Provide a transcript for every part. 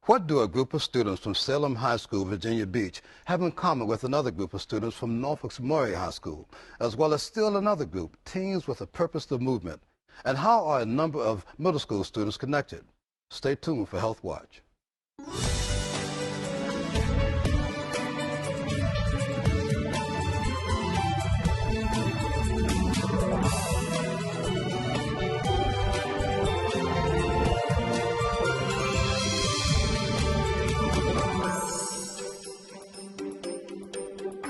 What do a group of students from Salem High School, Virginia Beach, have in common with another group of students from Norfolk's Murray High School, as well as still another group, Teens with a Purpose to Movement? And how are a number of middle school students connected? Stay tuned for Health Watch.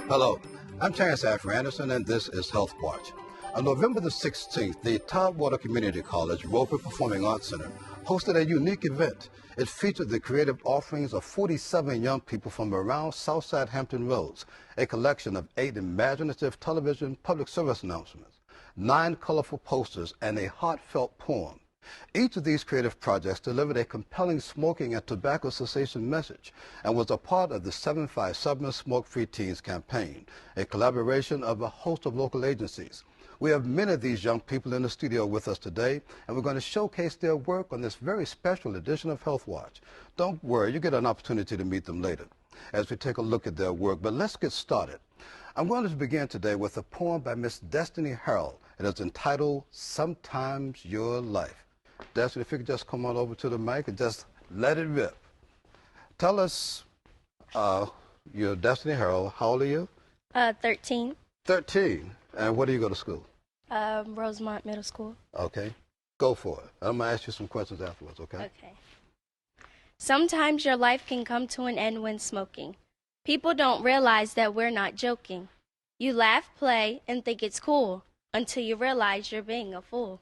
Hello, I'm Terrence Affer Anderson, and this is Health Watch. On November the 16th, the Tidewater Community College Roper Performing Arts Center hosted a unique event. It featured the creative offerings of 47 young people from around Southside Hampton Roads, a collection of 8 imaginative television public service announcements, 9 colorful posters, and a heartfelt poem. Each of these creative projects delivered a compelling smoking and tobacco cessation message and was a part of the 757 Smoke-Free Teens campaign, a collaboration of a host of local agencies. We have many of these young people in the studio with us today, and we're going to showcase their work on this very special edition of Health Watch. Don't worry, you get an opportunity to meet them later as we take a look at their work, but let's get started. I'm going to begin today with a poem by Miss Destiny Harrell. It is entitled, Sometimes Your Life. Destiny, if you could just come on over to the mic and just let it rip. Tell us, you're Destiny Harrell. How old are you? 13. 13. And where do you go to school? Rosemont Middle School. Okay. Go for it. I'm going to ask you some questions afterwards, okay? Okay. Sometimes your life can come to an end when smoking. People don't realize that we're not joking. You laugh, play, and think it's cool until you realize you're being a fool.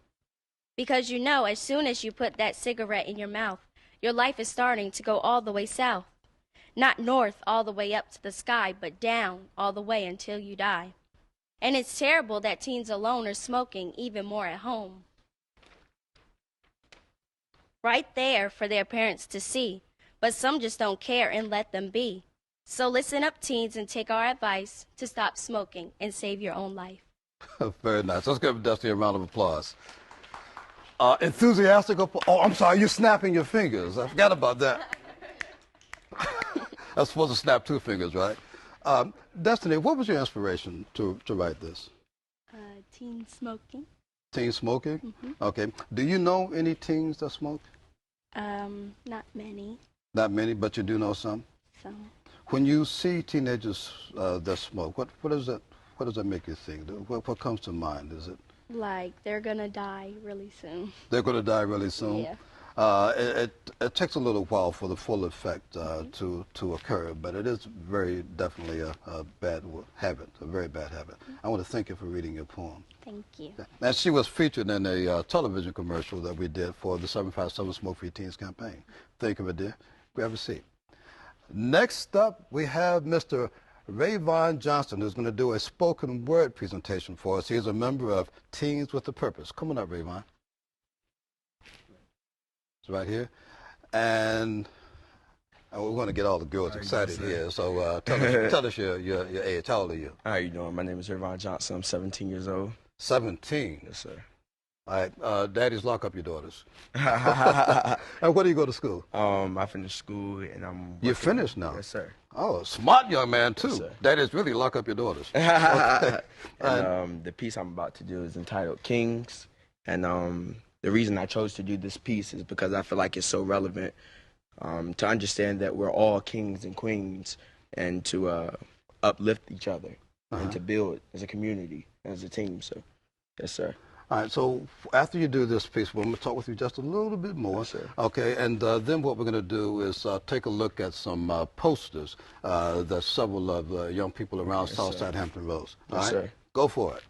Because you know as soon as you put that cigarette in your mouth, your life is starting to go all the way south. Not north all the way up to the sky, but down all the way until you die. And it's terrible that teens alone are smoking even more at home. Right there for their parents to see, but some just don't care and let them be. So listen up, teens, and take our advice to stop smoking and save your own life. Very nice. Let's give Destiny a round of applause. Enthusiastic. Oh, I'm sorry, you're snapping your fingers. I forgot about that. I'm supposed to snap 2 fingers, right? Destiny, what was your inspiration to write this? Teen smoking. Teen smoking? Mm-hmm. Okay. Do you know any teens that smoke? Not many. Not many, but you do know some? Some. When you see teenagers that smoke, what does that make you think? What comes to mind? Is it? Like they're gonna die really soon. They're going to die really soon? Yeah. It takes a little while for the full effect to occur, but it is very definitely a bad habit, a very bad habit. I want to thank you for reading your poem. Thank you. And she was featured in a television commercial that we did for the 757 Smoke-Free Teens campaign. Thank you, my dear. Grab a seat. Next up, we have Mr. Rayvon Johnson, who's going to do a spoken word presentation for us. He's a member of Teens with a Purpose. Come on up, Rayvon. It's right here. And we're going to get all the girls excited here. So tell us your age. How old are you? How you doing? My name is Rayvon Johnson. I'm 17 years old. 17? Yes, sir. All right. Daddies, lock up your daughters. And where do you go to school? I finished school and I'm working. You finished now? Yes, sir. Oh, smart young man, too. Yes, Daddies, really lock up your daughters. Okay. And the piece I'm about to do is entitled Kings. And the reason I chose to do this piece is because I feel like it's so relevant to understand that we're all kings and queens and to uplift each other and to build as a community, as a team. So, yes, sir. All right, so after you do this piece, we're going to talk with you just a little bit more. Yes, sir. Okay, and then what we're going to do is take a look at some posters that several of young people around Southside Hampton Roads. All Yes, right? sir. Go for it.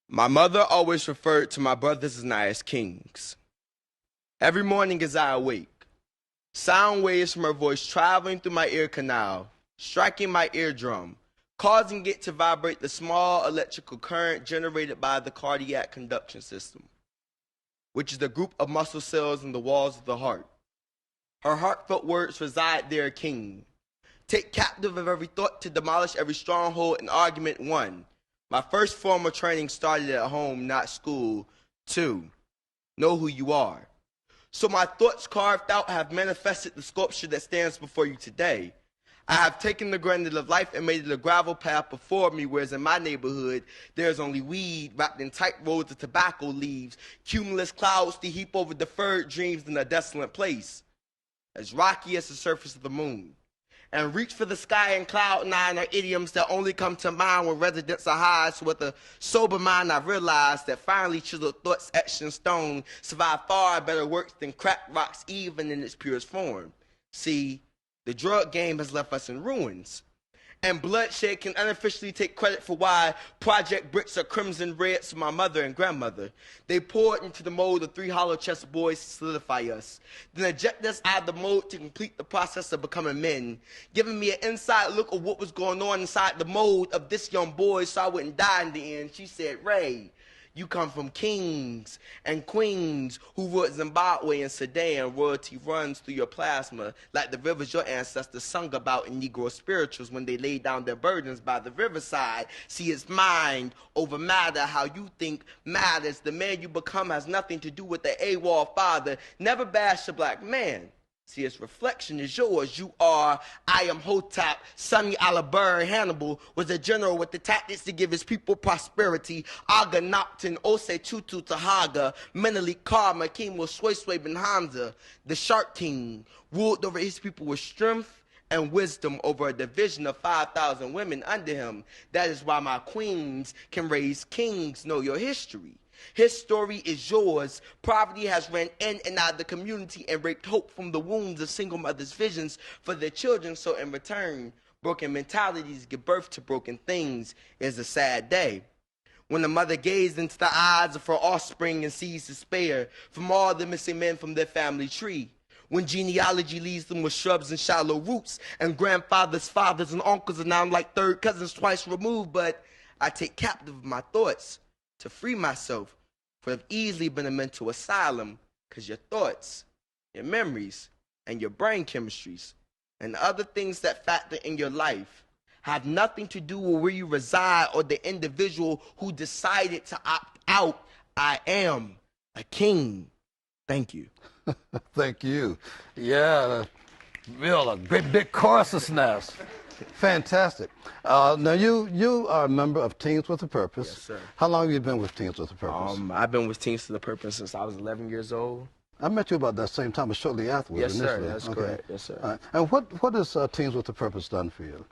My mother always referred to my brothers and I as kings. Every morning as I awake, sound waves from her voice traveling through my ear canal, striking my eardrum, causing it to vibrate the small electrical current generated by the cardiac conduction system, which is the group of muscle cells in the walls of the heart. Her heartfelt words reside there, king. Take captive of every thought to demolish every stronghold and argument. 1. My first formal training started at home, not school. 2. Know who you are. So my thoughts carved out have manifested the sculpture that stands before you today. I have taken the granite of life and made it a gravel path before me, whereas in my neighborhood, there's only weed wrapped in tight rolls of tobacco leaves, cumulus clouds to heap over deferred dreams in a desolate place, as rocky as the surface of the moon. And reach for the sky and cloud nine are idioms that only come to mind when residents are high. So with a sober mind, I've realized that finally chiseled thoughts etched in stone survive far better works than cracked rocks, even in its purest form. See, the drug game has left us in ruins. And bloodshed can unofficially take credit for why project bricks are crimson red to my mother and grandmother. They poured into the mold of 3 hollow chest boys to solidify us, then eject us out of the mold to complete the process of becoming men, giving me an inside look of what was going on inside the mold of this young boy so I wouldn't die in the end. She said, Ray, you come from kings and queens who ruled Zimbabwe and Sudan. Royalty runs through your plasma like the rivers your ancestors sung about in Negro spirituals when they laid down their burdens by the riverside. See, it's mind over matter. How you think matters. The man you become has nothing to do with the AWOL father. Never bash a black man. See, its reflection is yours. You are, I am Hotep, Sonny Alabur. Hannibal was a general with the tactics to give his people prosperity. Aga Nopton, Ose Tutu Tahaga, Menelik Karma, Kimo Sway Ben Hamza. The Shark King ruled over his people with strength and wisdom over a division of 5,000 women under him. That is why my queens can raise kings. Know your history. His story is yours. Poverty has ran in and out of the community and raped hope from the wounds of single mothers' visions for their children. So in return, broken mentalities give birth to broken things. It's a sad day when the mother gazes into the eyes of her offspring and sees despair from all the missing men from their family tree. When genealogy leaves them with shrubs and shallow roots, and grandfathers, fathers, and uncles are now like third cousins twice removed. But I take captive of my thoughts to free myself, for I've easily been a mental asylum, because your thoughts, your memories, and your brain chemistries, and other things that factor in your life have nothing to do with where you reside or the individual who decided to opt out. I am a king. Thank you. Thank you. Yeah, real a great big choruses now. Fantastic. Now you are a member of Teens with a Purpose. Yes, sir. How long have you been with Teens with a Purpose? I've been with Teens with a Purpose since I was 11 years old. I met you about that same time, or shortly afterwards. Yes, sir. Initially. That's correct. Yes, sir. All right. And what has Teens with a Purpose done for you?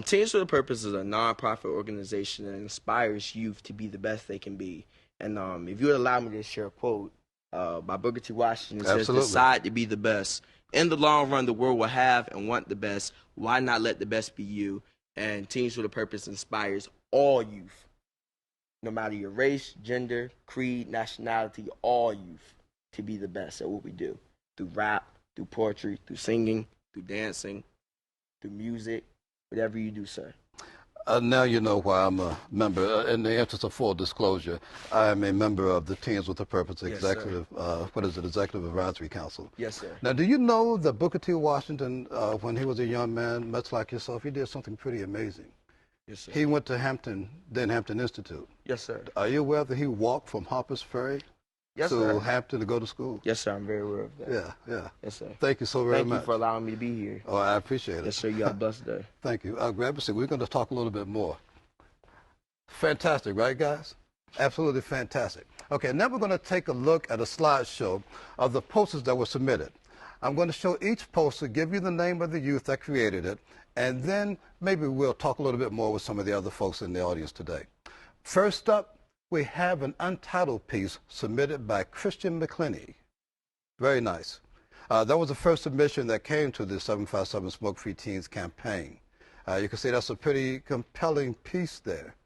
Teens with a Purpose is a nonprofit organization that inspires youth to be the best they can be. And if you would allow me to share a quote by Booker T. Washington, it says, decide to be the best. In the long run, the world will have and want the best. Why not let the best be you? And Teens with a Purpose inspires all youth, no matter your race, gender, creed, nationality, all youth to be the best at what we do. Through rap, through poetry, through singing, through dancing, through music, whatever you do, sir. Now you know why I'm a member. In the interest of full disclosure, I am a member of the Teens with a Purpose Executive, Executive Advisory Council. Yes, sir. Now, do you know that Booker T. Washington, when he was a young man, much like yourself, he did something pretty amazing. Yes, sir. He went to Hampton Institute. Yes, sir. Are you aware that he walked from Harper's Ferry to Hampton to go to school? Yes, sir. I'm very aware of that. Yeah. Yes, sir. Thank you so very much. Thank you for allowing me to be here. Oh, I appreciate it. Yes, sir. You have a blessed day. Thank you. Grab a seat. We're going to talk a little bit more. Fantastic, right, guys? Absolutely fantastic. Okay, now we're going to take a look at a slideshow of the posters that were submitted. I'm going to show each poster, give you the name of the youth that created it, and then maybe we'll talk a little bit more with some of the other folks in the audience today. First up, we have an untitled piece submitted by Christian McClinney. Very nice. That was the first submission that came to the 757 Smoke Free Teens campaign. You can see that's a pretty compelling piece there.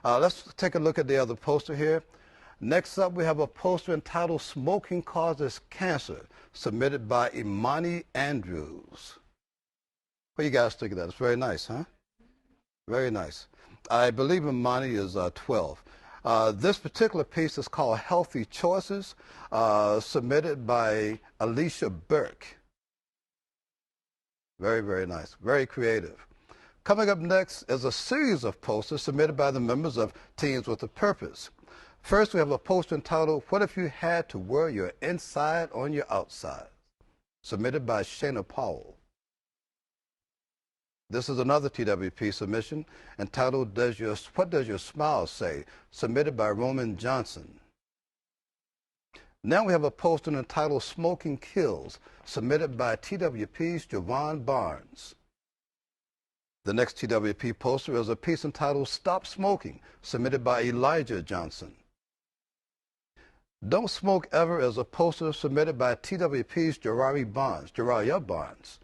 Let's take a look at the other poster here. Next up, we have a poster entitled Smoking Causes Cancer, submitted by Imani Andrews. What do you guys think of that? It's very nice, huh? Very nice. I believe Imani is 12. This particular piece is called Healthy Choices, submitted by Alicia Burke. Very, very nice. Very creative. Coming up next is a series of posters submitted by the members of Teens with a Purpose. First, we have a poster entitled, What If You Had to Wear Your Inside on Your Outside? Submitted by Shana Powell. This is another TWP submission entitled, What Does Your Smile Say? Submitted by Roman Johnson. Now we have a poster entitled Smoking Kills, submitted by TWP's Javon Barnes. The next TWP poster is a piece entitled Stop Smoking, submitted by Elijah Johnson. Don't Smoke Ever is a poster submitted by TWP's Jariah Barnes.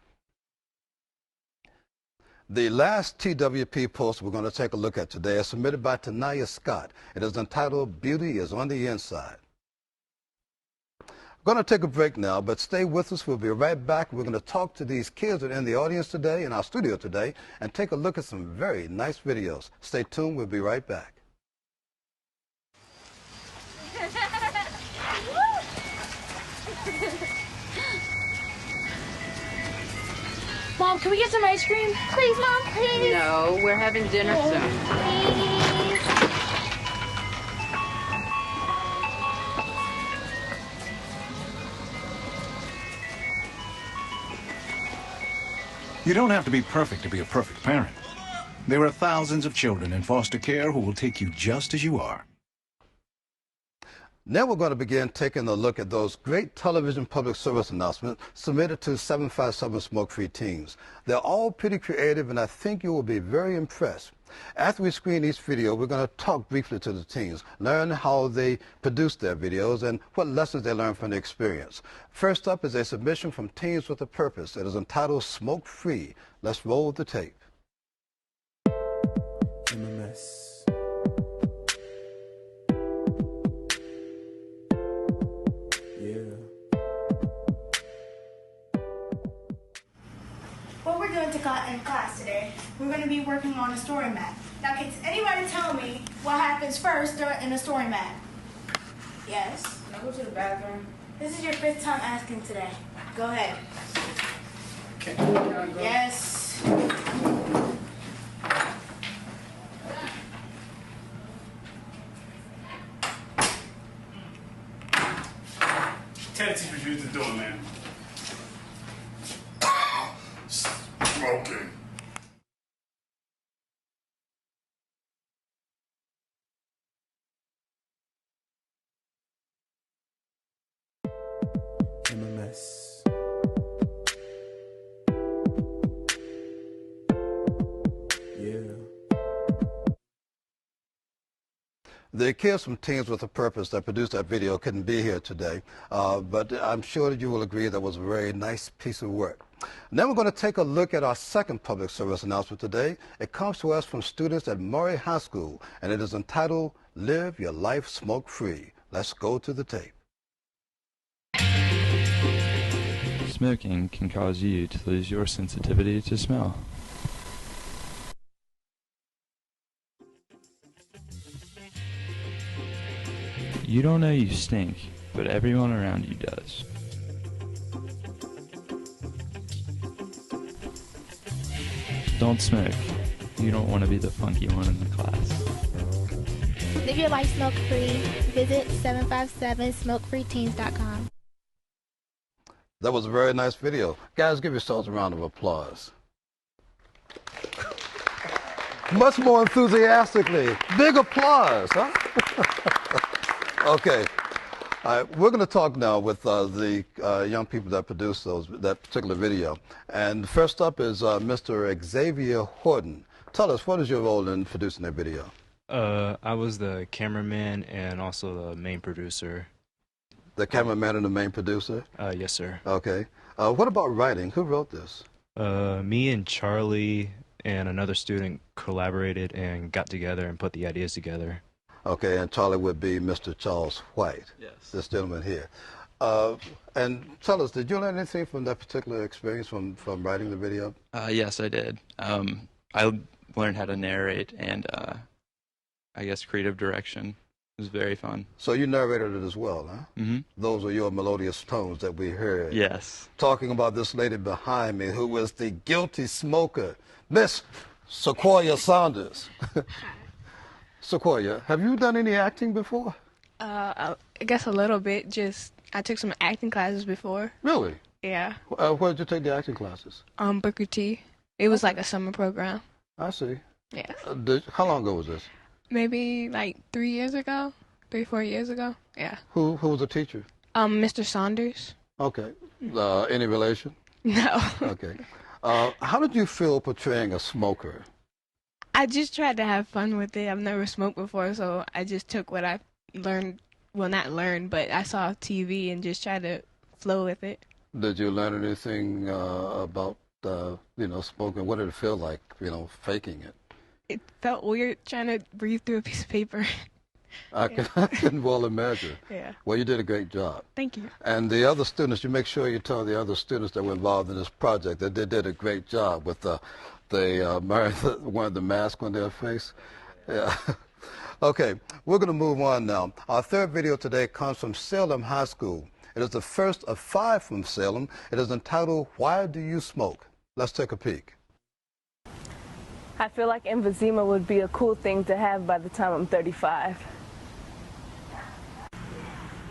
The last TWP poster we're going to take a look at today is submitted by Tanaya Scott. It is entitled Beauty is on the Inside. We're going to take a break now, but stay with us. We'll be right back. We're going to talk to these kids that are in the audience today, in our studio today, and take a look at some very nice videos. Stay tuned. We'll be right back. Mom, can we get some ice cream? Please, Mom, please. No, we're having dinner soon. Please. You don't have to be perfect to be a perfect parent. There are thousands of children in foster care who will take you just as you are. Now we're going to begin taking a look at those great television public service announcements submitted to 757 Smoke-Free Teens. They're all pretty creative, and I think you will be very impressed. After we screen each video, we're going to talk briefly to the teens, learn how they produce their videos, and what lessons they learned from the experience. First up is a submission from Teens with a Purpose. It is entitled Smoke Free. Let's roll the tape. MMS. What we're doing in class today, we're going to be working on a story map. Now, can anybody tell me what happens first in a story map? Yes? Can I go to the bathroom? This is your 5th time asking today. Go ahead. Okay. Yes. Tell the teacher what you're doing, man. Smoking. MMS. Yeah. The kids from Teens with a Purpose that produced that video couldn't be here today, but I'm sure that you will agree that was a very nice piece of work. Now we're going to take a look at our second public service announcement today. It comes to us from students at Murray High School, and it is entitled, Live Your Life Smoke-Free. Let's go to the tape. Smoking can cause you to lose your sensitivity to smell. You don't know you stink, but everyone around you does. Don't smoke. You don't want to be the funky one in the class. Live your life smoke-free. Visit 757smokefreeteens.com. That was a very nice video. Guys, give yourselves a round of applause. Much more enthusiastically. Big applause, huh? Okay. All right, we're going to talk now with the young people that produced that particular video. And first up is Mr. Xavier Horton. Tell us, what is your role in producing that video? I was the cameraman and also the main producer. The cameraman and the main producer? Yes, sir. Okay. What about writing? Who wrote this? Me and Charlie and another student collaborated and got together and put the ideas together. Okay, and Charlie would be Mr. Charles White. Yes. This gentleman here. And tell us, did you learn anything from that particular experience from writing the video? Yes, I did. I learned how to narrate and I guess creative direction. It was very fun. So you narrated it as well, huh? Mm-hmm. Those were your melodious tones that we heard. Yes. Talking about this lady behind me who was the guilty smoker, Miss Sequoia Saunders. Sequoia, have you done any acting before? I guess a little bit. Just I took some acting classes before. Really? Yeah. Where did you take the acting classes? Booker T. It was like a summer program. I see. Yeah. How long ago was this? Maybe like 3 years ago, 4 years ago. Yeah. Who was the teacher? Mr. Saunders. Okay. Any relation? No. Okay. How did you feel portraying a smoker? I just tried to have fun with it. I've never smoked before, so I just took what I learned. Well, not learned, but I saw TV and just tried to flow with it. Did you learn anything about, smoking? What did it feel like, faking it? It felt weird trying to breathe through a piece of paper. I can well imagine. Yeah. Well, you did a great job. Thank you. And the other students, you make sure you tell the other students that were involved in this project that they did a great job with wearing the mask on their face. Yeah. Okay, we're going to move on now. Our third video today comes from Salem High School. It is the first of 5 from Salem. It is entitled, Why Do You Smoke? Let's take a peek. I feel like emphysema would be a cool thing to have by the time I'm 35.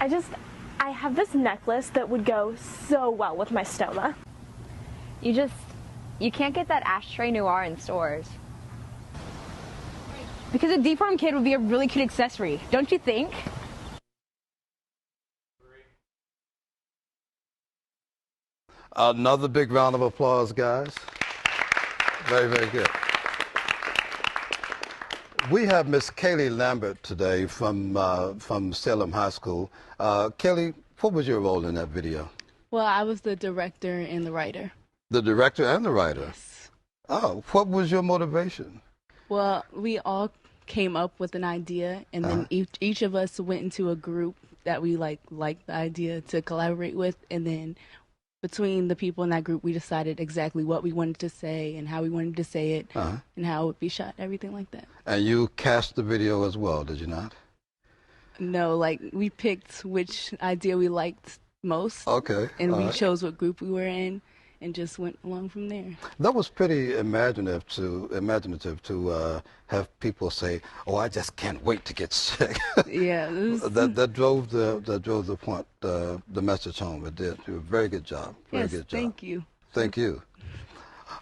I have this necklace that would go so well with my stoma. You can't get that ashtray noir in stores. Because a deformed kid would be a really cute accessory, don't you think? Another big round of applause, guys. Very, very good. We have Miss Kaylee Lambert today from Salem High School. Kaylee, what was your role in that video? Well, I was the director and the writer. The director and the writer? Yes. Oh, what was your motivation? Well, we all came up with an idea, and then each of us went into a group that we liked the idea to collaborate with, and then between the people in that group, we decided exactly what we wanted to say and how we wanted to say it and how it would be shot, everything like that. And you cast the video as well, did you not? No, we picked which idea we liked most. Okay. And we chose what group we were in and just went along from there. That was pretty imaginative to have people say, "Oh, I just can't wait to get sick." Yeah. that drove the point, the message home. It did. You did a very good job. Very good job. Thank you. Thank you.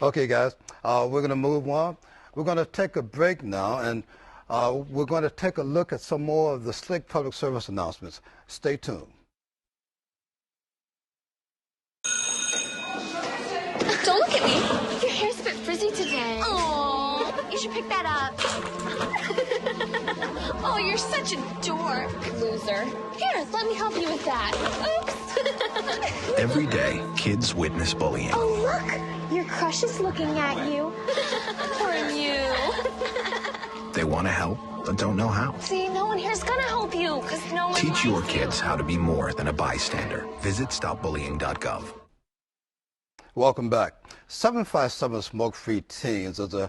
Okay, guys, we're going to move on. We're going to take a break now, and we're going to take a look at some more of the Slick Public Service announcements. Stay tuned. Don't look at me. Your hair's a bit frizzy today. Oh, you should pick that up. Oh, you're such a dork. Loser. Here, let me help you with that. Oops. Every day, kids witness bullying. Oh, look. Your crush is looking at you. Poor you. They want to help, but don't know how. See, no one here's gonna help you, because no one Teach your likes kids how to be more than a bystander. Visit stopbullying.gov. Welcome back. 757 Smoke-Free Teens is a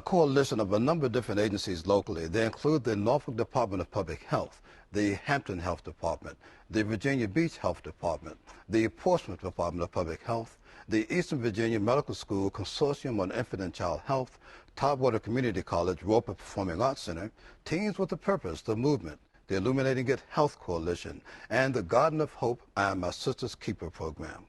coalition of a number of different agencies locally. They include the Norfolk Department of Public Health, the Hampton Health Department, the Virginia Beach Health Department, the Portsmouth Department of Public Health, the Eastern Virginia Medical School Consortium on Infant and Child Health, Topwater Community College Roper Performing Arts Center, Teens with a Purpose, the Movement, the Illuminating It Health Coalition, and the Garden of Hope I Am My Sister's Keeper program.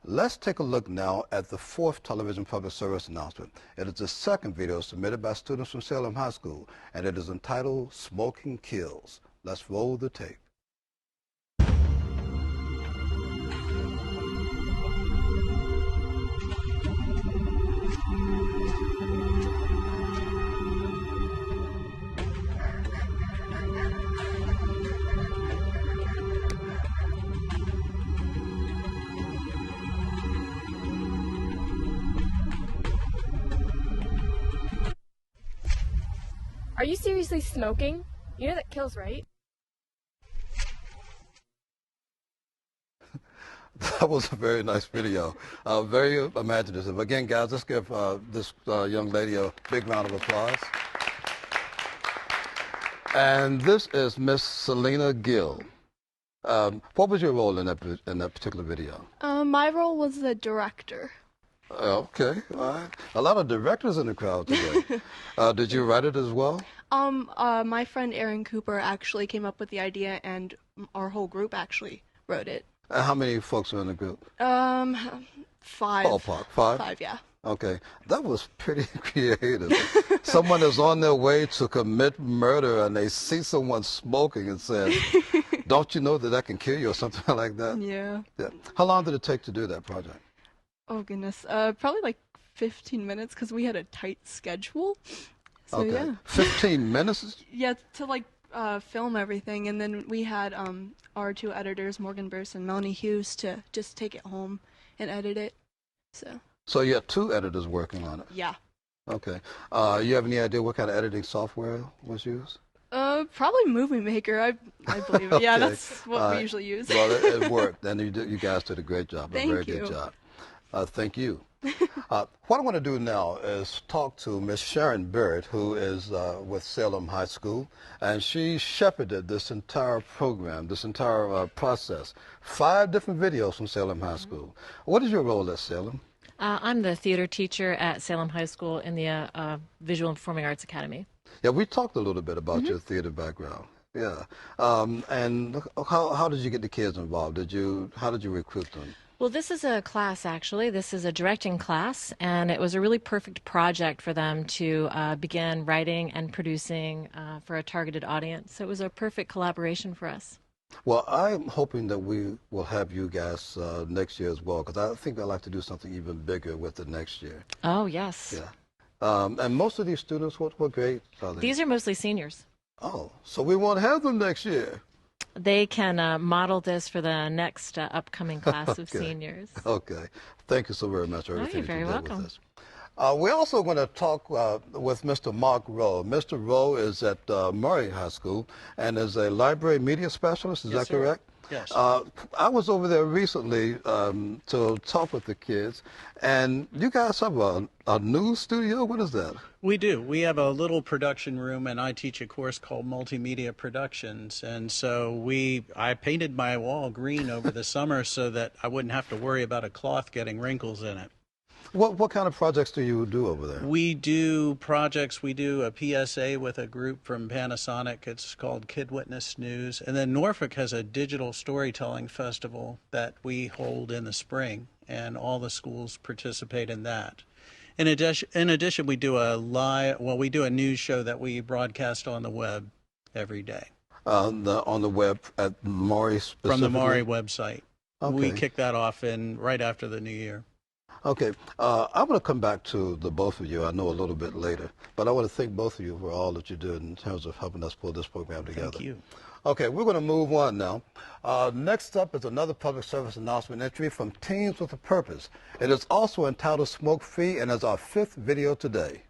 Let's take a look now at the 4th television public service announcement. It is the 2nd video submitted by students from Salem High School, and it is entitled Smoking Kills. Let's roll the tape. Are you seriously smoking? You know that kills, right? That was a very nice video. Very imaginative. Again, guys, let's give this young lady a big round of applause. And this is Miss Selena Gill. What was your role in that particular video? My role was the director. Okay, all right. A lot of directors in the crowd today. Did you write it as well? My friend Aaron Cooper actually came up with the idea, and our whole group actually wrote it. How many folks are in the group? 5. Ballpark, 5? 5, yeah. Okay, that was pretty creative. Someone is on their way to commit murder and they see someone smoking and says, don't you know that that can kill you or something like that? Yeah. How long did it take to do that project? Oh, goodness. Probably like 15 minutes because we had a tight schedule. So, Okay, yeah. 15 minutes? Yeah, to like film everything. And then we had our 2 editors, Morgan Burst and Melanie Hughes, to just take it home and edit it. So you had 2 editors working on it? Yeah. Okay. You have any idea what kind of editing software was used? Probably Movie Maker, I believe. Yeah, Okay. that's what we usually use. Well, it worked, and you guys did a great job, Thank a very you. good job. Thank you. What I want to do now is talk to Miss Sharon Barrett, who is with Salem High School, and she shepherded this entire program, this entire process. 5 different videos from Salem High School. What is your role at Salem? I'm the theater teacher at Salem High School in the Visual and Performing Arts Academy. Yeah, we talked a little bit about your theater background. Yeah. And how did you get the kids involved? How did you recruit them? Well, this is a class, actually. This is a directing class, and it was a really perfect project for them to begin writing and producing for a targeted audience. So it was a perfect collaboration for us. Well, I'm hoping that we will have you guys next year as well, because I think I'd like to do something even bigger with it next year. Oh, yes. Yeah. And most of these students, what grade are they? These are mostly seniors. Oh, so we won't have them next year. They can model this for the next upcoming class of Okay. seniors. Okay. Thank you so very much for Oh, everything you're very you did with welcome. us. We're also going to talk with Mr. Mark Rowe. Mr. Rowe is at Murray High School and is a library media specialist. Is that correct? Yes. I was over there recently to talk with the kids, and you guys have a news studio? What is that? We do. We have a little production room, and I teach a course called Multimedia Productions. And so I painted my wall green over the summer so that I wouldn't have to worry about a cloth getting wrinkles in it. What kind of projects do you do over there? We do projects. We do a PSA with a group from Panasonic. It's called Kid Witness News. And then Norfolk has a digital storytelling festival that we hold in the spring, and all the schools participate in that. In addition, we do we do a news show that we broadcast on the web every day. On the web at Maury specifically? From the Maury website. Okay. We kick that off right after the new year. Okay, I'm going to come back to the both of you, I know a little bit later, but I want to thank both of you for all that you did in terms of helping us pull this program together. Thank you. Okay, we're going to move on now. Next up is another public service announcement entry from Teens with a Purpose. It is also entitled Smoke Free and is our 5th video today.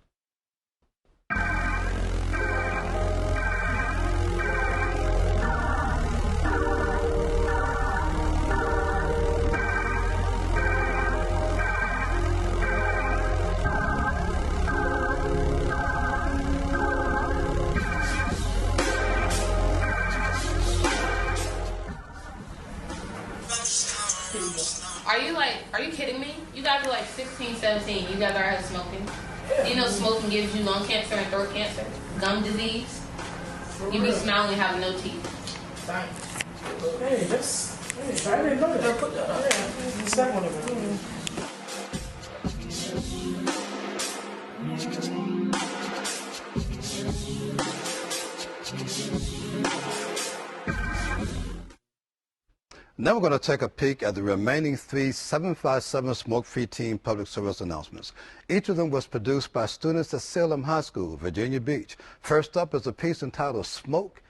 Are you kidding me? You guys are like 16, 17. You guys are smoking. You know smoking gives you lung cancer and throat cancer, gum disease. You be smiling and having no teeth. Hey, I didn't know that. Put that up. Yeah, it's that one of them. Now we're going to take a peek at the remaining 3 757 smoke-free teen public service announcements. Each of them was produced by students at Salem High School, Virginia Beach. First up is a piece entitled Smoke,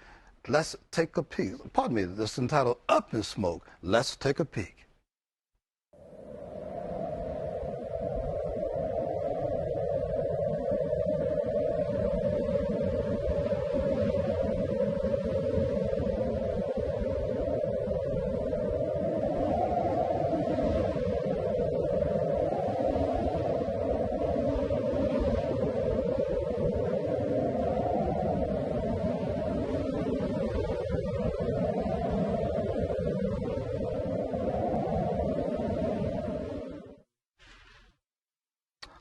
Let's Take a Peek. Pardon me, this is entitled Up in Smoke, Let's Take a Peek.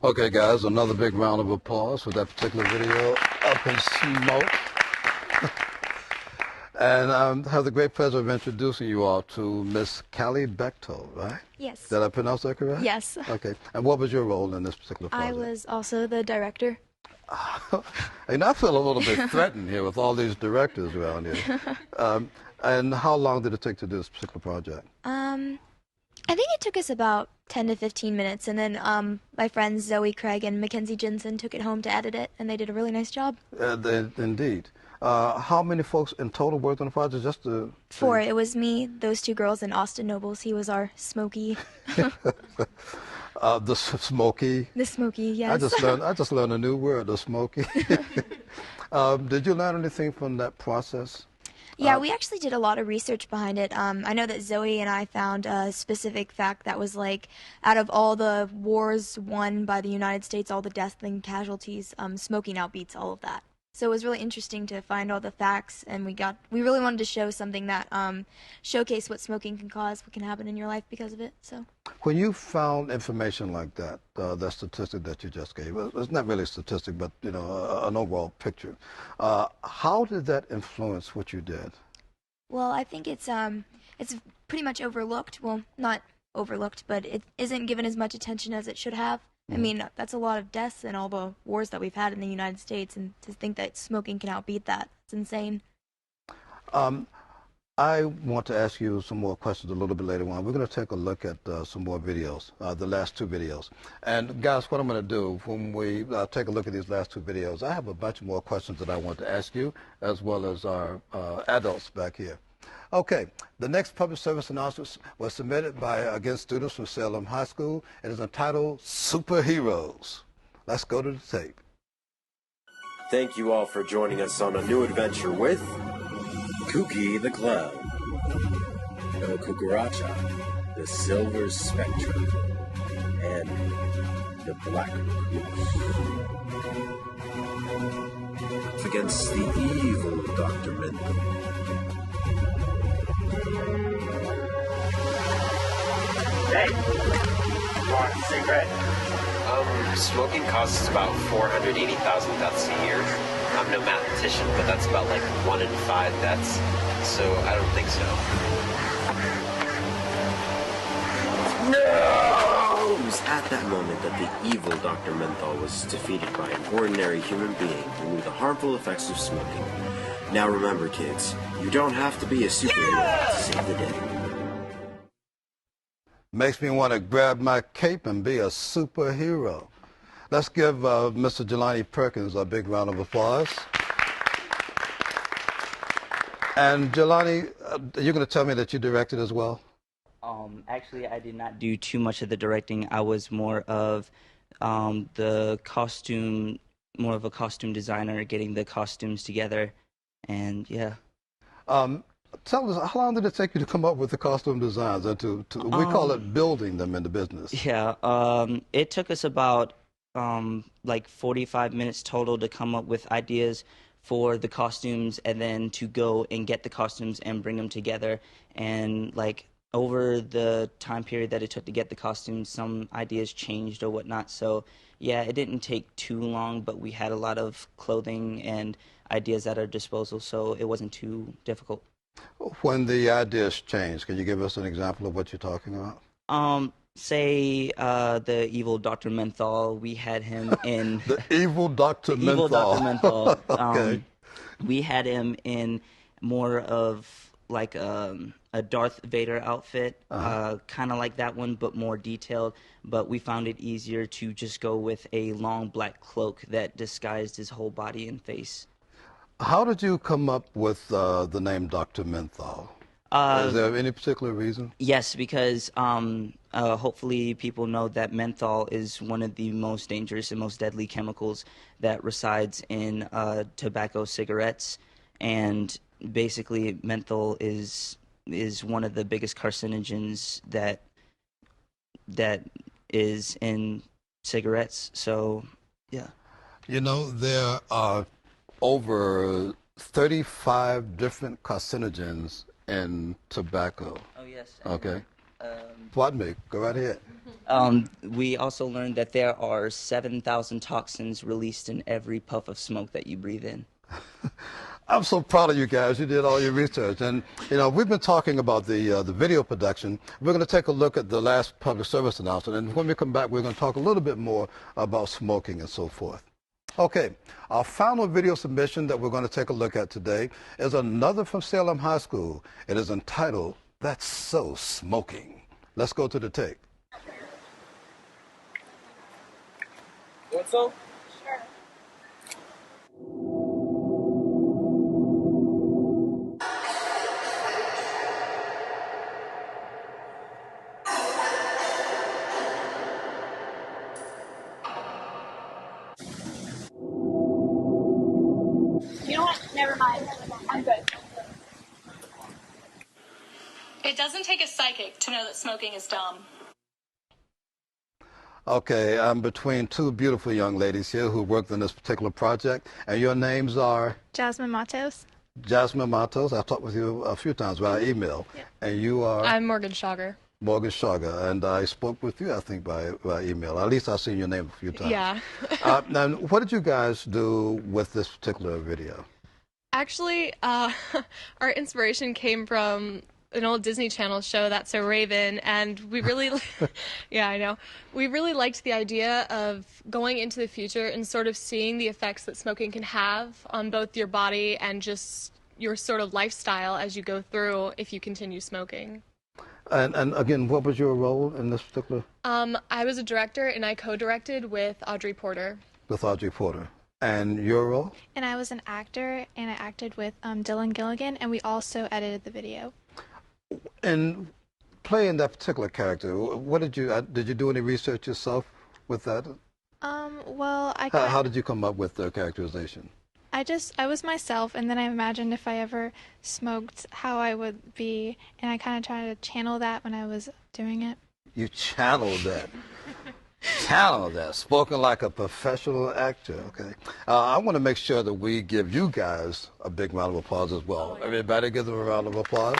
Okay, guys, another big round of applause for that particular video, Up in Smoke. And I have the great pleasure of introducing you all to Miss Callie Bechtold, right? Yes. Did I pronounce that correct? Yes. Okay. And what was your role in this particular project? I was also the director. And I feel a little bit threatened here with all these directors around here. And how long did it take to do this particular project? I think it took us about 10 to 15 minutes, and then my friends Zoe Craig and Mackenzie Jensen took it home to edit it, and they did a really nice job. Indeed. How many folks in total worked on the project? Just to 4. It was me, those 2 girls, and Austin Nobles. He was our Smokey. The Smokey. The Smokey, yes. I just learned a new word, the Smokey. Did you learn anything from that process? Yeah, we actually did a lot of research behind it. I know that Zoe and I found a specific fact that was like, out of all the wars won by the United States, all the deaths and casualties, smoking outbeats all of that. So it was really interesting to find all the facts, and we really wanted to show something that showcase what smoking can cause, what can happen in your life because of it. So when you found information like that, that statistic that you just gave, it's not really a statistic, but you know, an overall picture. How did that influence what you did? Well, I think it's pretty much overlooked. Well, not overlooked, but it isn't given as much attention as it should have. I mean, that's a lot of deaths in all the wars that we've had in the United States, and to think that smoking can outbeat that, it's insane. I want to ask you some more questions a little bit later on. We're going to take a look at some more videos, the last 2 videos. And guys, what I'm going to do when we take a look at these last 2 videos, I have a bunch more questions that I want to ask you, as well as our adults back here. Okay, the next public service announcement was submitted by, again, students from Salem High School. It is entitled Superheroes. Let's go to the tape. Thank you all for joining us on a new adventure with Kooky the Clown, El Cucaracha, the Silver Spectrum, and the Black Goose. Against the evil Dr. Menthol. Hey, you want a cigarette? Smoking causes about 480,000 deaths a year. I'm no mathematician, but that's about like 1 in 5 deaths, so I don't think so. No! It was at that moment that the evil Dr. Menthol was defeated by an ordinary human being who knew the harmful effects of smoking. Now remember, kids, you don't have to be a superhero to save the day. Makes me want to grab my cape and be a superhero. Let's give Mr. Jelani Perkins a big round of applause. And Jelani, you're going to tell me that you directed as well? Actually, I did not do too much of the directing. I was more of the costume, more of a costume designer, getting the costumes together, and yeah. Tell us, how long did it take you to come up with the costume designs? We call it building them in the business. Yeah, it took us about like 45 minutes total to come up with ideas for the costumes, and then to go and get the costumes and bring them together. And like over the time period that it took to get the costumes, some ideas changed or whatnot. So yeah, it didn't take too long, but we had a lot of clothing and ideas at our disposal, so it wasn't too difficult. When the ideas change, can you give us an example of what you're talking about? Say the evil Dr. Menthol, we had him in... The evil Dr. Menthol. Evil Dr. Menthol. Okay. We had him in more of like a Darth Vader outfit, kind of like that one, but more detailed. But we found it easier to just go with a long black cloak that disguised his whole body and face. How did you come up with the name Dr. Menthol? Is there any particular reason? Yes, because hopefully people know that menthol is one of the most dangerous and most deadly chemicals that resides in tobacco cigarettes. And basically menthol is one of the biggest carcinogens that is in cigarettes. So, yeah. You know, there are over 35 different carcinogens in tobacco. Oh, yes. Okay. Pardon me. Go right ahead. We also learned that there are 7,000 toxins released in every puff of smoke that you breathe in. I'm so proud of you guys. You did all your research. And, you know, we've been talking about the video production. We're going to take a look at the last public service announcement. And when we come back, we're going to talk a little bit more about smoking and so forth. Okay, our final video submission that we're going to take a look at today is another from Salem High School. It is entitled, That's So Smoking. Let's go to the tape. Want some? Sure. You know what? Never mind. I'm good. It doesn't take a psychic to know that smoking is dumb. Okay, I'm between two beautiful young ladies here who worked on this particular project, and your names are? Jasmine Matos. Jasmine Matos. I've talked with you a few times via email, and you are? I'm Morgan Shager. Morgan Shager, and I spoke with you, I think, by email. At least I've seen your name a few times. Yeah. Now, what did you guys do with this particular video? Actually, our inspiration came from an old Disney Channel show, That's So Raven, and we really, yeah, I know. We really liked the idea of going into the future and sort of seeing the effects that smoking can have on both your body and just your sort of lifestyle as you go through if you continue smoking. And again, what was your role in this particular? I was a director, and I co-directed with Audrey Porter. With Audrey Porter. And your role? And I was an actor, and I acted with Dylan Gilligan, and we also edited the video. And playing that particular character, what did you do any research yourself with that? Well, How did you come up with the characterization? I was myself, and then I imagined if I ever smoked, how I would be, and I kind of tried to channel that when I was doing it. You channeled that. Channel that, spoken like a professional actor, okay? I want to make sure that we give you guys a big round of applause as well. Everybody give them a round of applause.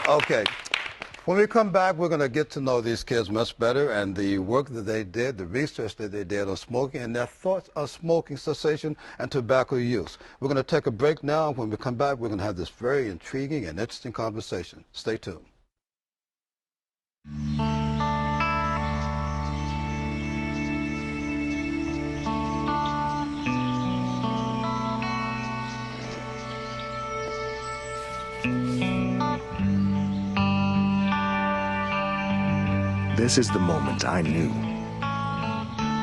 Okay. When we come back, we're going to get to know these kids much better and the work that they did, the research that they did on smoking, and their thoughts on smoking cessation and tobacco use. We're going to take a break now. When we come back, we're going to have this very intriguing and interesting conversation. Stay tuned. This is the moment I knew.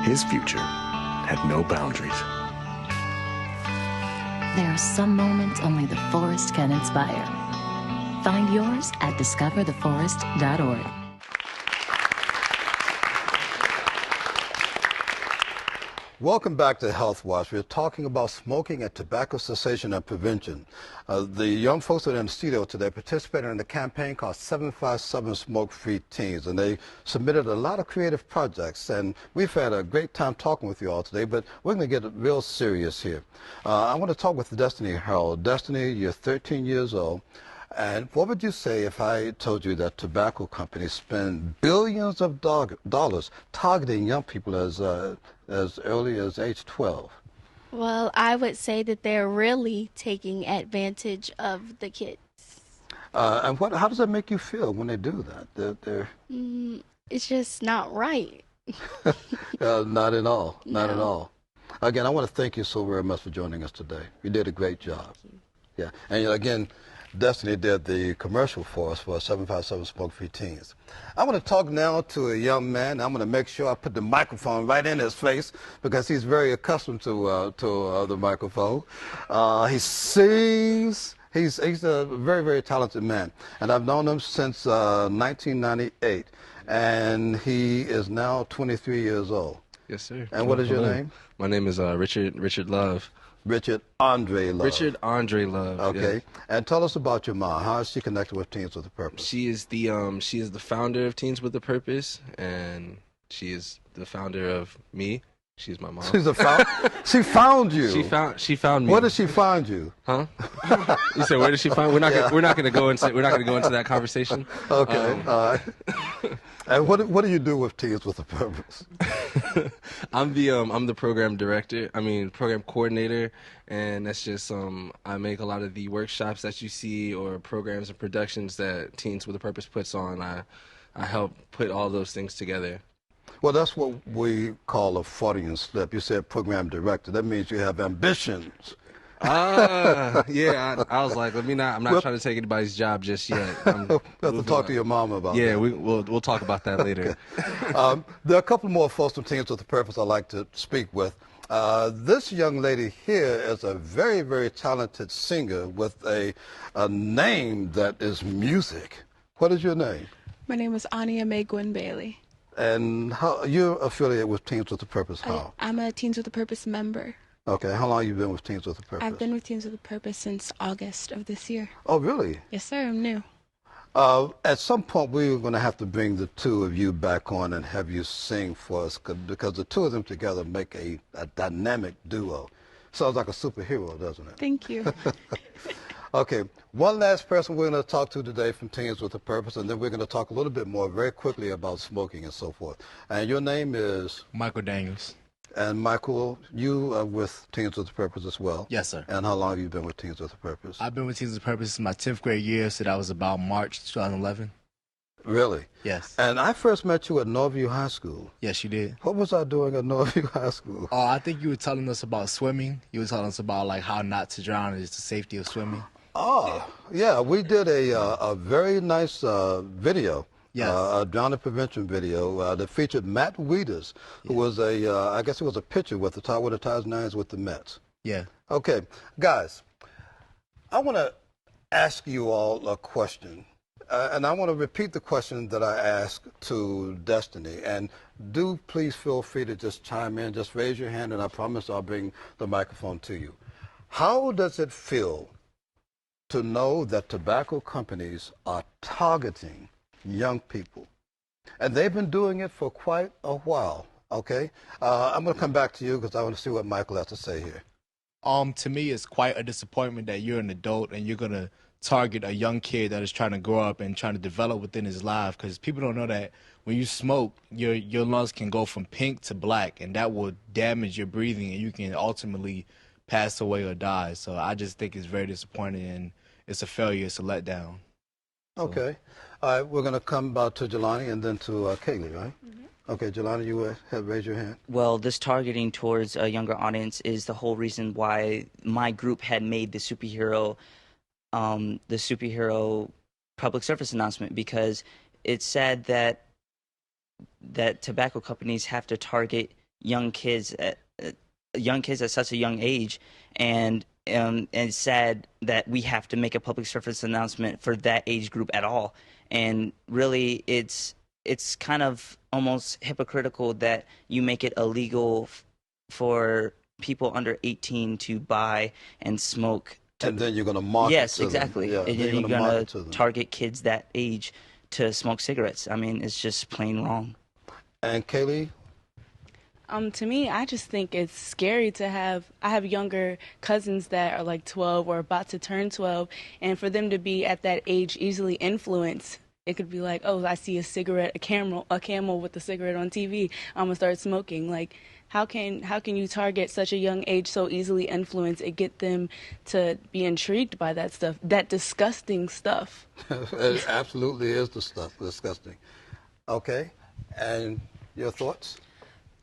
His future had no boundaries. There are some moments only the forest can inspire. Find yours at discovertheforest.org. Welcome back to Health Watch. We're talking about smoking and tobacco cessation and prevention. The young folks that are in the studio today participated in the campaign called 757 Smoke-Free Teens, and they submitted a lot of creative projects. And we've had a great time talking with you all today, but we're going to get real serious here. I want to talk with Destiny Harold. Destiny, you're 13 years old. And what would you say if I told you that tobacco companies spend billions of dollars targeting young people as early as age 12? Well, I would say that they're really taking advantage of the kids. And how does that make you feel when they do that? It's just not right. Not at all. Not at all. Again, I want to thank you so very much for joining us today. You did a great job. Yeah. And again, Destiny did the commercial for us for 757 Smoke-Free Teens. I want to talk now to a young man. I'm going to make sure I put the microphone right in his face because he's very accustomed to the microphone. He sings. He's a very, very talented man. And I've known him since 1998. And he is now 23 years old. Yes, sir. And what is your name? My name is Richard Love. Richard Andre Love. Richard Andre Love. Okay. Yeah. And tell us about your mom. How is she connected with Teens with a Purpose? She is the founder of Teens with a Purpose, and she is the founder of me She's my mom. She's a found. She found you. She found me. Where did she find you? Huh? You said where did she find? We're not going to go into that conversation. Okay. All right. And what do you do with Teens with a Purpose? I'm the program director. Program coordinator, and that's just I make a lot of the workshops that you see or programs and productions that Teens with a Purpose puts on. I help put all those things together. Well, that's what we call a Freudian slip. You said program director. That means you have ambitions. Yeah. I was like, I'm not trying to take anybody's job just yet. We'll have to talk to your mom about that. Yeah, we'll talk about that later. There are a couple more folks from Teens with a Purpose I'd like to speak with. This young lady here is a very, very talented singer with a name that is music. What is your name? My name is Ania Mae Gwyn Bailey. And how you're affiliated with Teens with a Purpose? How? I'm a Teens with a Purpose member. Okay. How long have you been with Teens with a Purpose? I've been with Teens with a Purpose since August of this year. Oh, really? Yes, sir. I'm new. At some point, we're going to have to bring the two of you back on and have you sing for us, because the two of them together make a dynamic duo. Sounds like a superhero, doesn't it? Thank you. Okay, one last person we're going to talk to today from Teens with a Purpose, and then we're going to talk a little bit more very quickly about smoking and so forth. And your name is? Michael Daniels. And Michael, you are with Teens with a Purpose as well? Yes, sir. And how long have you been with Teens with a Purpose? I've been with Teens with a Purpose since my 10th grade year, so that was about March 2011. Really? Yes. And I first met you at Northview High School. Yes, you did. What was I doing at Northview High School? Oh, I think you were telling us about swimming. You were telling us about like how not to drown and just the safety of swimming. Oh, yeah, we did a very nice video, a drowning prevention video that featured Matt Wieters, who was I guess he was a pitcher with the Tigers Nines with the Mets. Yeah. Okay, guys, I want to ask you all a question, and I want to repeat the question that I asked to Destiny, and do please feel free to just chime in, just raise your hand, and I promise I'll bring the microphone to you. How does it feel to know that tobacco companies are targeting young people? And they've been doing it for quite a while, okay? I'm going to come back to you because I want to see what Michael has to say here. To me, it's quite a disappointment that you're an adult and you're going to target a young kid that is trying to grow up and trying to develop within his life, because people don't know that when you smoke, your lungs can go from pink to black, and that will damage your breathing, and you can ultimately pass away or die. So I just think it's very disappointing, and it's a failure. It's a letdown. So. Okay. All right, we're going to come back to Jelani and then to Kaylee, right? Mm-hmm. Okay, Jelani, you have raised your hand. Well, this targeting towards a younger audience is the whole reason why my group had made the superhero public service announcement, because it's said that tobacco companies have to target young kids at such a young age, and it's sad that we have to make a public service announcement for that age group at all. And really, it's kind of almost hypocritical that you make it illegal for people under 18 to buy and smoke. And then you're going to market yes, to them. exactly. Yeah, and you're going to target kids that age to smoke cigarettes. I mean, it's just plain wrong. And Kaylee? To me, I just think it's scary to have, I have younger cousins that are like 12 or about to turn 12, and for them to be at that age easily influenced. It could be like, oh, I see a cigarette, a camel with a cigarette on TV, I'm gonna start smoking. Like, how can you target such a young age so easily influence and get them to be intrigued by that stuff, that disgusting stuff? It absolutely is disgusting. Okay, and your thoughts?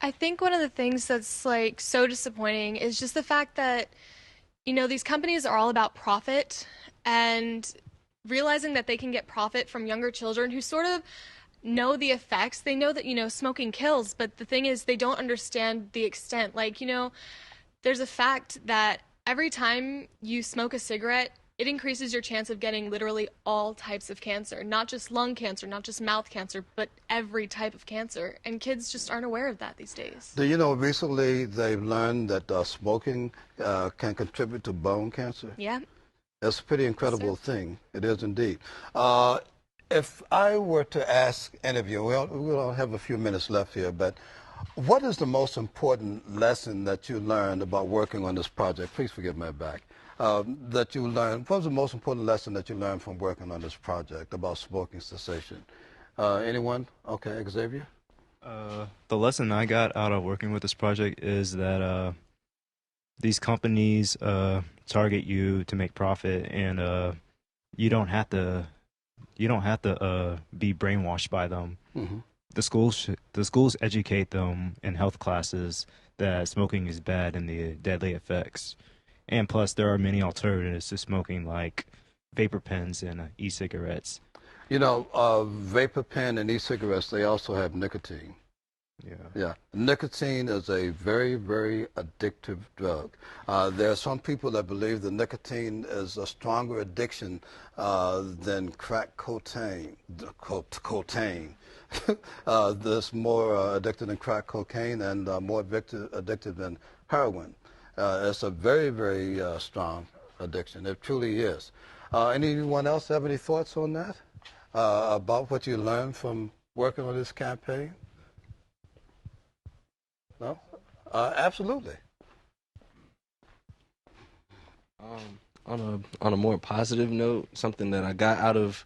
I think one of the things that's like so disappointing is just the fact that, you know, these companies are all about profit, and realizing that they can get profit from younger children who sort of know the effects. They know that, you know, smoking kills, but the thing is they don't understand the extent. Like, you know, there's a fact that every time you smoke a cigarette, it increases your chance of getting literally all types of cancer, not just lung cancer, not just mouth cancer, but every type of cancer. And kids just aren't aware of that these days. Do you know recently they've learned that smoking can contribute to bone cancer? Yeah. That's a pretty incredible thing. It is indeed. If I were to ask any of you, we don't have a few minutes left here, but What is the most important lesson that you learned about working on this project? Please forgive my back. That you learned, what was the most important lesson that you learned from working on this project about smoking cessation? Anyone? Okay, Xavier? The lesson I got out of working with this project is that these companies target you to make profit, and you don't have to be brainwashed by them. Mm-hmm. The schools educate them in health classes that smoking is bad and the deadly effects. And plus, there are many alternatives to smoking, like vapor pens and e-cigarettes. You know, vapor pen and e-cigarettes, they also have nicotine. Yeah. Nicotine is a very, very addictive drug. There are some people that believe that nicotine is a stronger addiction than crack cocaine. That's more addictive than crack cocaine and more addictive than heroin. It's a very, very strong addiction. It truly is. Anyone else have any thoughts on that? About what you learned from working on this campaign? No? Absolutely. On a more positive note, something that I got out of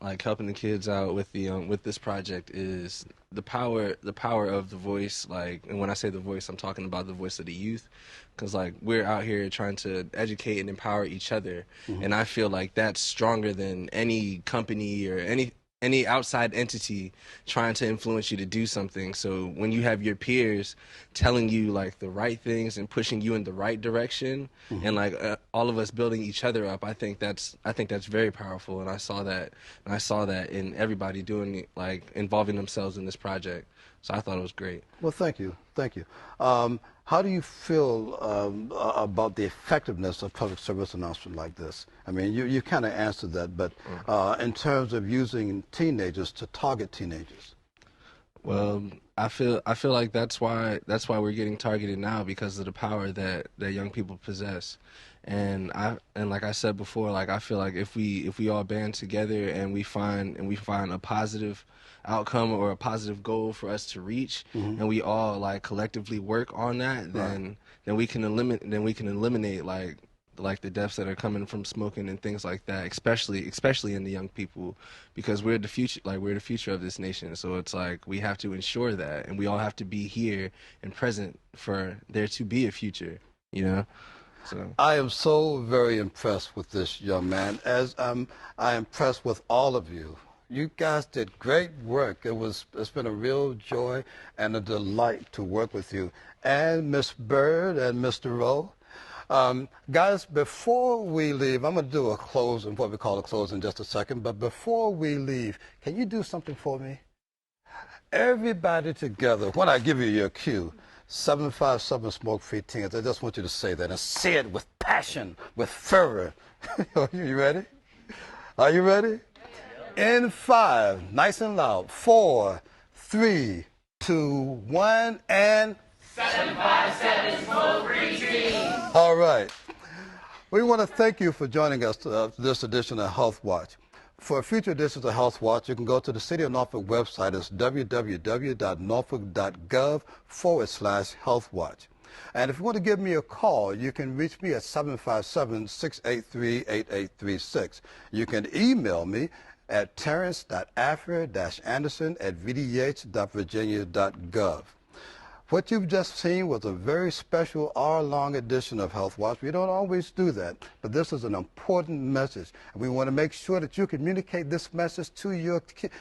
like helping the kids out with the with this project is the power of the voice. Like, and when I say the voice, I'm talking about the voice of the youth, because like we're out here trying to educate and empower each other, and I feel like that's stronger than any company or any outside entity trying to influence you to do something. So when you have your peers telling you like the right things and pushing you in the right direction, and like all of us building each other up, I think that's very powerful. And I saw that in everybody doing it, like involving themselves in this project. So I thought it was great. Well, thank you. How do you feel about the effectiveness of public service announcement like this? I mean, you kind of answered that, but in terms of using teenagers to target teenagers. Well, I feel like that's why we're getting targeted now, because of the power that young people possess. And like I said before, like I feel like if we all band together and we find a positive outcome or a positive goal for us to reach, and we all like collectively work on that, then we can eliminate like the deaths that are coming from smoking and things like that, especially in the young people, because we're the future of this nation. So it's like we have to ensure that, and we all have to be here and present for there to be a future, you know. So I am so very impressed with this young man, as I am impressed with all of you. You guys did great work. It's been a real joy and a delight to work with you, and Miss Bird and Mr. Rowe. Guys, before we leave, I'm going to do what we call a close in just a second, but before we leave, can you do something for me? Everybody together, when I give you your cue, 757 Smoke-Free Teens, I just want you to say that, and say it with passion, with fervor. Are you ready? Are you ready? In 5, nice and loud, 4, 3, 2, 1, and 757 Smoke-Free Teens. All right. We want to thank you for joining us this edition of Health Watch. For future editions of Health Watch, you can go to the City of Norfolk website. It's www.norfolk.gov/HealthWatch. And if you want to give me a call, you can reach me at 757-683-8836. You can email me at terrence.afra-anderson@vdh.virginia.gov. What you've just seen was a very special hour-long edition of Health Watch. We don't always do that, but this is an important message. And we want to make sure that you communicate this message to your kids,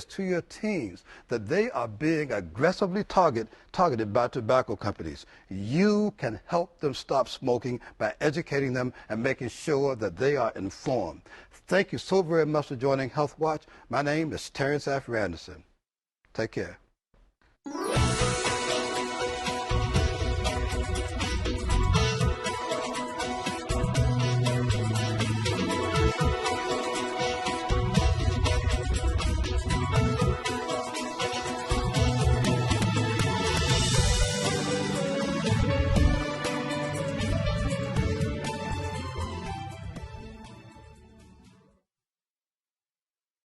to your teens, that they are being aggressively targeted by tobacco companies. You can help them stop smoking by educating them and making sure that they are informed. Thank you so very much for joining Health Watch. My name is Terrence Afra Anderson. Take care.